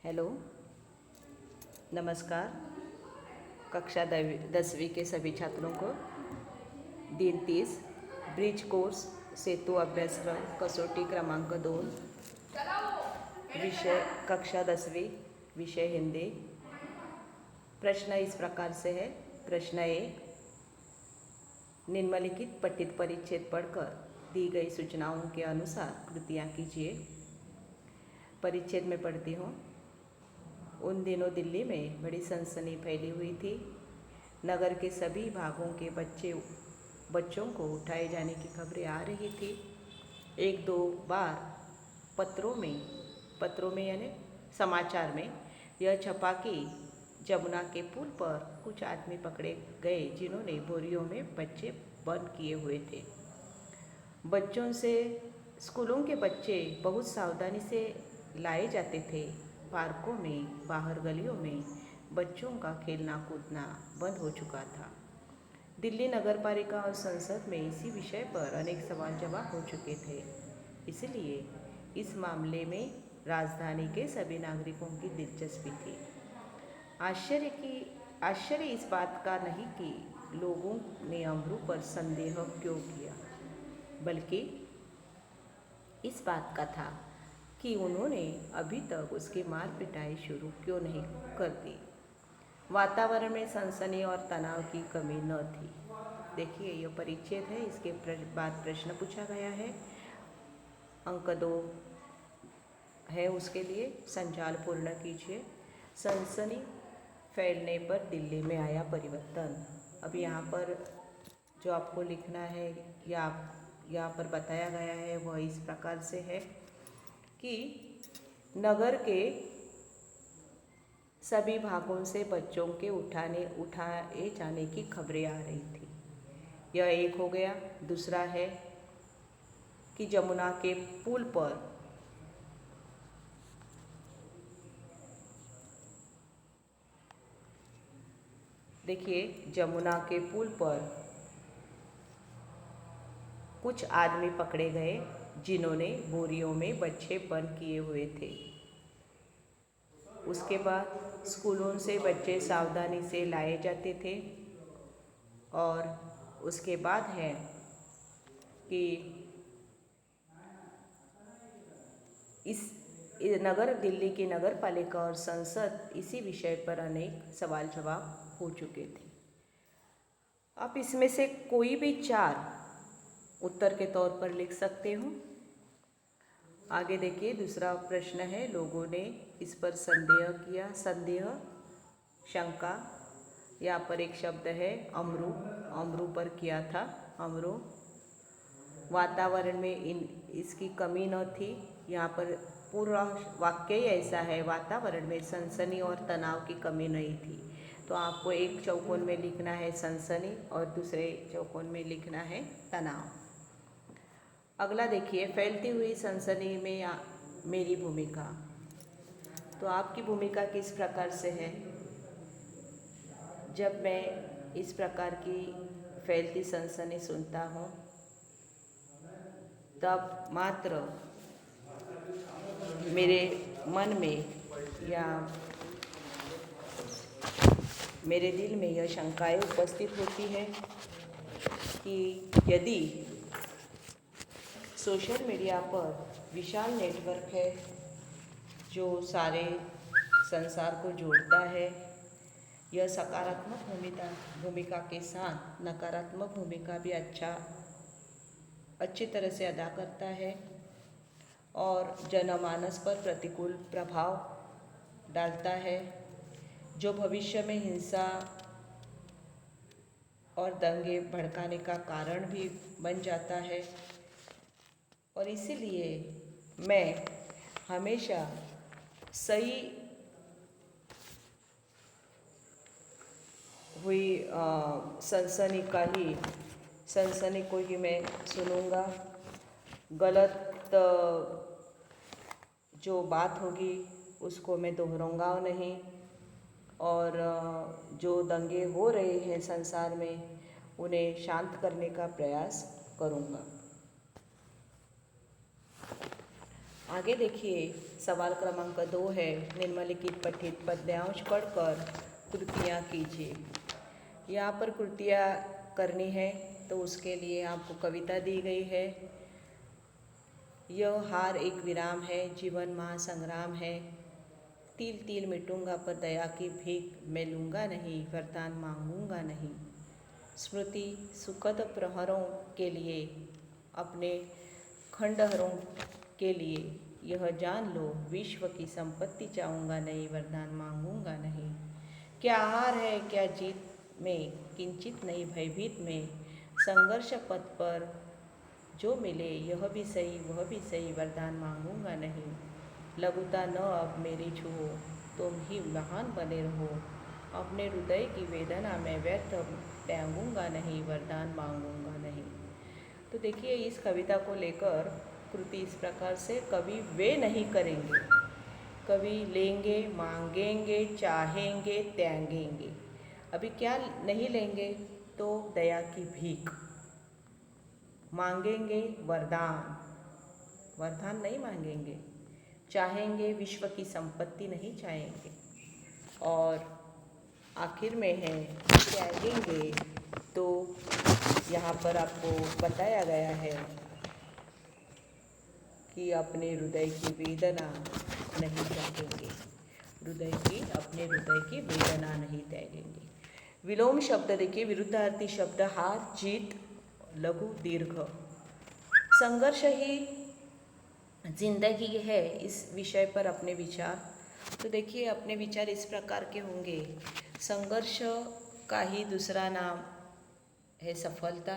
Hello, नमस्कार। कक्षा 10वीं के सभी छात्रों को दिन 30 ब्रिज कोर्स सेतु अभ्यासक्रम कसौटी क्रमांक 2 विषय कक्षा 10वीं विषय हिंदी। प्रश्न इस प्रकार से है। प्रश्न 1, निम्नलिखित पठित परिच्छेद पढ़कर दी गई सूचनाओं के अनुसार कृतियाँ कीजिए। परिच्छेद में पढ़ती हूँ। उन दिनों दिल्ली में बड़ी सनसनी फैली हुई थी। नगर के सभी भागों के बच्चों को उठाए जाने की खबरें आ रही थी। एक दो बार पत्रों में यानी समाचार में यह छपा कि जमुना के पुल पर कुछ आदमी पकड़े गए जिन्होंने बोरियों में बच्चे बंद किए हुए थे। बच्चों से स्कूलों के बच्चे बहुत सावधानी से लाए जाते थे। पार्कों में, बाहर गलियों में बच्चों का खेलना कूदना बंद हो चुका था। दिल्ली नगर पालिका और संसद में इसी विषय पर अनेक सवाल जवाब हो चुके थे। इसलिए इस मामले में राजधानी के सभी नागरिकों की दिलचस्पी थी। आश्चर्य इस बात का नहीं कि लोगों ने अमरू पर संदेह क्यों किया, बल्कि इस बात का था कि उन्होंने अभी तक उसकी मार पिटाई शुरू क्यों नहीं कर दी। वातावरण में सनसनी और तनाव की कमी न थी। देखिए, यह परिच्छेद है, इसके बाद प्रश्न पूछा गया है। अंक 2 है, उसके लिए संजाल पूर्ण कीजिए। सनसनी फैलने पर दिल्ली में आया परिवर्तन। अब यहाँ पर जो आपको लिखना है या यहाँ पर बताया गया है वह इस प्रकार से है कि नगर के सभी भागों से बच्चों के उठाए जाने की खबरें आ रही थी। यह एक हो गया। दूसरा है कि जमुना के पुल पर देखिए, जमुना के पुल पर कुछ आदमी पकड़े गए जिन्होंने बोरियों में बच्चे बंद किए हुए थे। उसके बाद स्कूलों से बच्चे सावधानी से लाए जाते थे। और उसके बाद है कि दिल्ली की नगर पालिका और संसद इसी विषय पर अनेक सवाल जवाब हो चुके थे। आप इसमें से कोई भी 4 उत्तर के तौर पर लिख सकते हो। आगे देखिए, दूसरा प्रश्न है, लोगों ने इस पर संदेह, शंका। यहाँ पर एक शब्द है अमरू पर किया था। अमरू। वातावरण में इसकी कमी न थी। यहाँ पर पूरा वाक्य ही ऐसा है, वातावरण में सनसनी और तनाव की कमी नहीं थी। तो आपको एक चौकोन में लिखना है सनसनी और दूसरे चौकोन में लिखना है तनाव। अगला देखिए, फैलती हुई सनसनी में मेरी भूमिका। तो आपकी भूमिका किस प्रकार से है? जब मैं इस प्रकार की फैलती सनसनी सुनता हूँ तब मात्र मेरे मन में या मेरे दिल में यह शंकाएं उपस्थित होती है कि यदि सोशल मीडिया पर विशाल नेटवर्क है जो सारे संसार को जोड़ता है, यह सकारात्मक भूमिका के साथ नकारात्मक भूमिका भी अच्छी तरह से अदा करता है और जनमानस पर प्रतिकूल प्रभाव डालता है, जो भविष्य में हिंसा और दंगे भड़काने का कारण भी बन जाता है। और इसीलिए मैं हमेशा सही हुई सनसनी को ही मैं सुनूंगा। गलत जो बात होगी उसको मैं दोहराऊंगा नहीं। और जो दंगे हो रहे हैं संसार में उन्हें शांत करने का प्रयास करूंगा। आगे देखिए, सवाल क्रमांक 2 है, निम्नलिखित पठित पद्यांश पढ़कर कृतियाँ कीजिए। यहाँ पर कृतियाँ करनी है तो उसके लिए आपको कविता दी गई है। यह हार एक विराम है, जीवन महासंग्राम है। तिल तिल मिटूंगा पर दया की भीख, मैं लूँगा नहीं वरदान मांगूंगा नहीं। स्मृति सुखद प्रहरों के लिए, अपने खंडहरों के लिए यह जान लो, विश्व की संपत्ति चाहूँगा नहीं वरदान मांगूंगा नहीं। क्या हार है क्या जीत में, किंचित नहीं भयभीत में, संघर्ष पथ पर जो मिले यह भी सही वह भी सही, वरदान मांगूंगा नहीं। लघुता न अब मेरी छुओ, तुम ही महान बने रहो, अपने हृदय की वेदना में व्यर्थ त्यागूंगा नहीं, वरदान मांगूंगा नहीं। तो देखिए, इस कविता को लेकर कृति इस प्रकार से, कवि वे नहीं करेंगे, कवि लेंगे, मांगेंगे, चाहेंगे, त्यागेंगे। अभी क्या नहीं लेंगे, तो दया की भीख, मांगेंगे वरदान, वरदान नहीं मांगेंगे, चाहेंगे विश्व की संपत्ति नहीं चाहेंगे, और आखिर में है त्यागेंगे। तो यहाँ पर आपको बताया गया है कि अपने हृदय की वेदना नहीं त्यागेंगे, अपने हृदय की वेदना नहीं त्यागेंगे। विलोम शब्द देखिए, विरुद्धार्थी शब्द हार, जीत, लघु, दीर्घ। संघर्ष ही जिंदगी है, इस विषय पर अपने विचार। तो देखिए, अपने विचार इस प्रकार के होंगे। संघर्ष का ही दूसरा नाम है सफलता।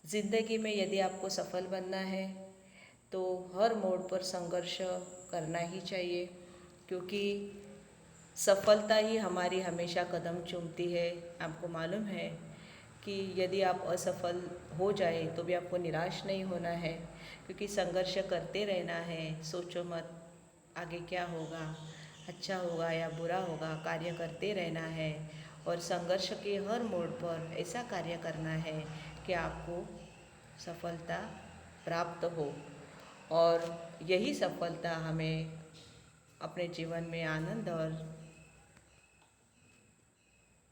जिंदगी में यदि आपको सफल बनना है तो हर मोड़ पर संघर्ष करना ही चाहिए, क्योंकि सफलता ही हमारी हमेशा कदम चूमती है। आपको मालूम है कि यदि आप असफल हो जाए तो भी आपको निराश नहीं होना है, क्योंकि संघर्ष करते रहना है। सोचो मत आगे क्या होगा, अच्छा होगा या बुरा होगा, कार्य करते रहना है और संघर्ष के हर मोड़ पर ऐसा कार्य करना है कि आपको सफलता प्राप्त हो, और यही सफलता हमें अपने जीवन में आनंद और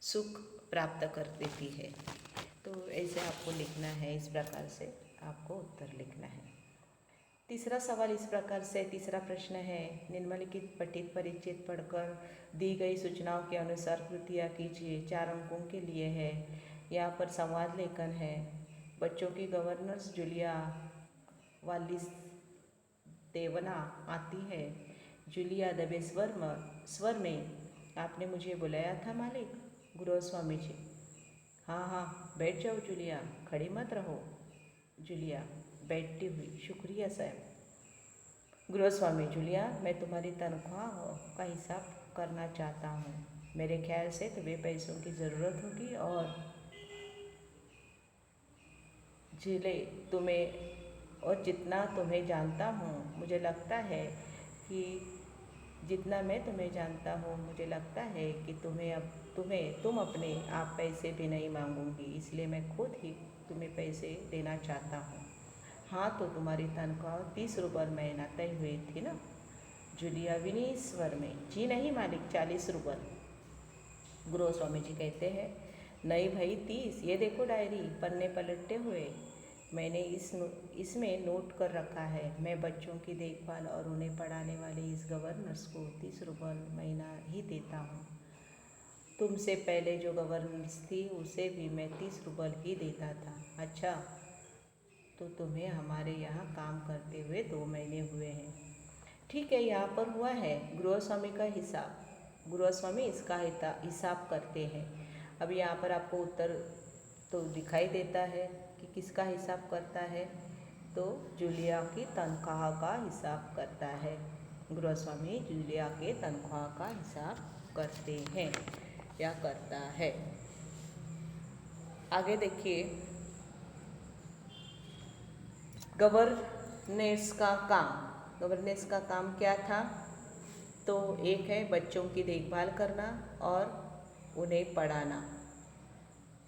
सुख प्राप्त कर देती है। तो ऐसे आपको लिखना है, इस प्रकार से आपको उत्तर लिखना है। तीसरा सवाल इस प्रकार से, तीसरा प्रश्न है, निम्नलिखित पठित परिचित पढ़कर दी गई सूचनाओं के अनुसार कृतियाँ कीजिए। 4 अंकों के लिए है। यहाँ पर संवाद लेखन है। बच्चों की गवर्नेंस जूलिया वालिस देवना आती है। जूलिया दबे स्वर में, आपने मुझे बुलाया था मालिक? गृहस्वामी जी, हाँ हाँ बैठ जाओ जूलिया, खड़ी मत रहो। जूलिया बैठती हुई, शुक्रिया साहब। गृहस्वामी, जूलिया मैं तुम्हारी तनख्वाह का हिसाब करना चाहता हूँ। मेरे ख्याल से तुम्हें पैसों की ज़रूरत होगी, और जिले तुम्हें, और जितना तुम्हें जानता हूँ मुझे लगता है कि जितना मैं तुम्हें जानता हूँ मुझे लगता है कि तुम अपने आप पैसे भी नहीं मांगूंगी, इसलिए मैं खुद ही तुम्हें पैसे देना चाहता हूँ। हाँ, तो तुम्हारी तनख्वाह 30 रुपये महीना तय हुई थी ना? जूलिया विनीत स्वर में, जी नहीं मालिक, 40 रुपये। गृहस्वामी जी कहते हैं, नहीं भाई 30, ये देखो डायरी, पन्ने पलटते हुए मैंने इसमें नोट कर रखा है। मैं बच्चों की देखभाल और उन्हें पढ़ाने वाले इस गवर्नेंस को 30 रुपये महीना ही देता हूँ। तुमसे पहले जो गवर्नेंस थी उसे भी मैं 30 रुपये ही देता था। अच्छा, तो तुम्हें हमारे यहाँ काम करते हुए 2 महीने हुए हैं। ठीक है, यहाँ पर हुआ है गृहस्वामी का हिसाब। गृहस्वामी इसका हिसाब करते हैं। अब यहाँ पर आपको उत्तर तो दिखाई देता है कि किसका हिसाब करता है, तो जूलिया की तनख्वाह का हिसाब करता है। गृहस्वामी जूलिया के तनख्वाह का हिसाब करते हैं या करता है। आगे देखिए, गवर्नेंस का काम क्या था? तो एक है बच्चों की देखभाल करना और उन्हें पढ़ाना।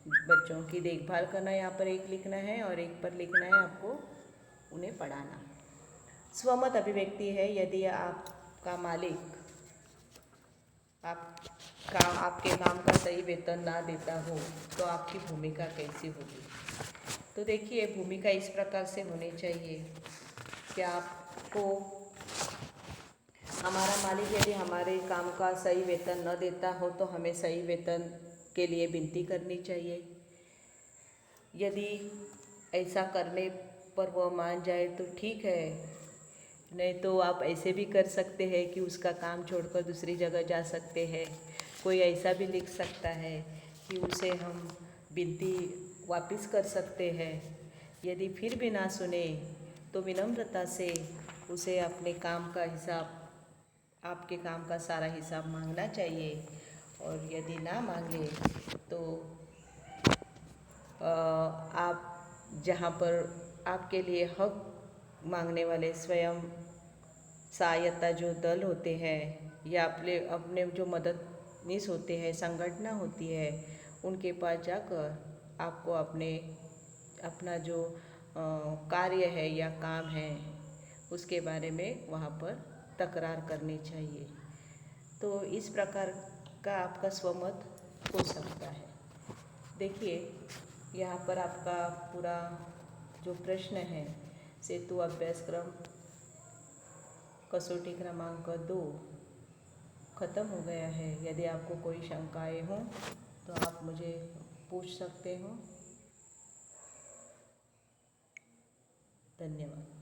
बच्चों की देखभाल करना यहाँ पर एक लिखना है, और एक पर लिखना है आपको उन्हें पढ़ाना। स्वमत अभिव्यक्ति है यदि आपका मालिक आपके काम का सही वेतन ना देता हो तो आपकी भूमिका कैसी होगी। तो देखिए, भूमिका इस प्रकार से होनी चाहिए कि आपको हमारा मालिक यदि हमारे काम का सही वेतन न देता हो तो हमें सही वेतन के लिए विनती करनी चाहिए। यदि ऐसा करने पर वह मान जाए तो ठीक है, नहीं तो आप ऐसे भी कर सकते हैं कि उसका काम छोड़कर दूसरी जगह जा सकते हैं। कोई ऐसा भी लिख सकता है कि उसे हम विनती वापस कर सकते हैं। यदि फिर भी ना सुने तो विनम्रता से उसे अपने काम का हिसाब, आपके काम का सारा हिसाब मांगना चाहिए। और यदि ना मांगे तो आप जहाँ पर आपके लिए हक मांगने वाले स्वयं सहायता जो दल होते हैं या अपने जो मददनीश होते हैं, संगठन होती है, उनके पास जाकर आपको अपना जो कार्य है या काम है उसके बारे में वहाँ पर तकरार करनी चाहिए। तो इस प्रकार का आपका स्वमत हो सकता है। देखिए, यहाँ पर आपका पूरा जो प्रश्न है सेतु अभ्यासक्रम कसौटी क्रमांक 2 ख़त्म हो गया है। यदि आपको कोई शंकाएं हों तो आप मुझे पूछ सकते हो। धन्यवाद।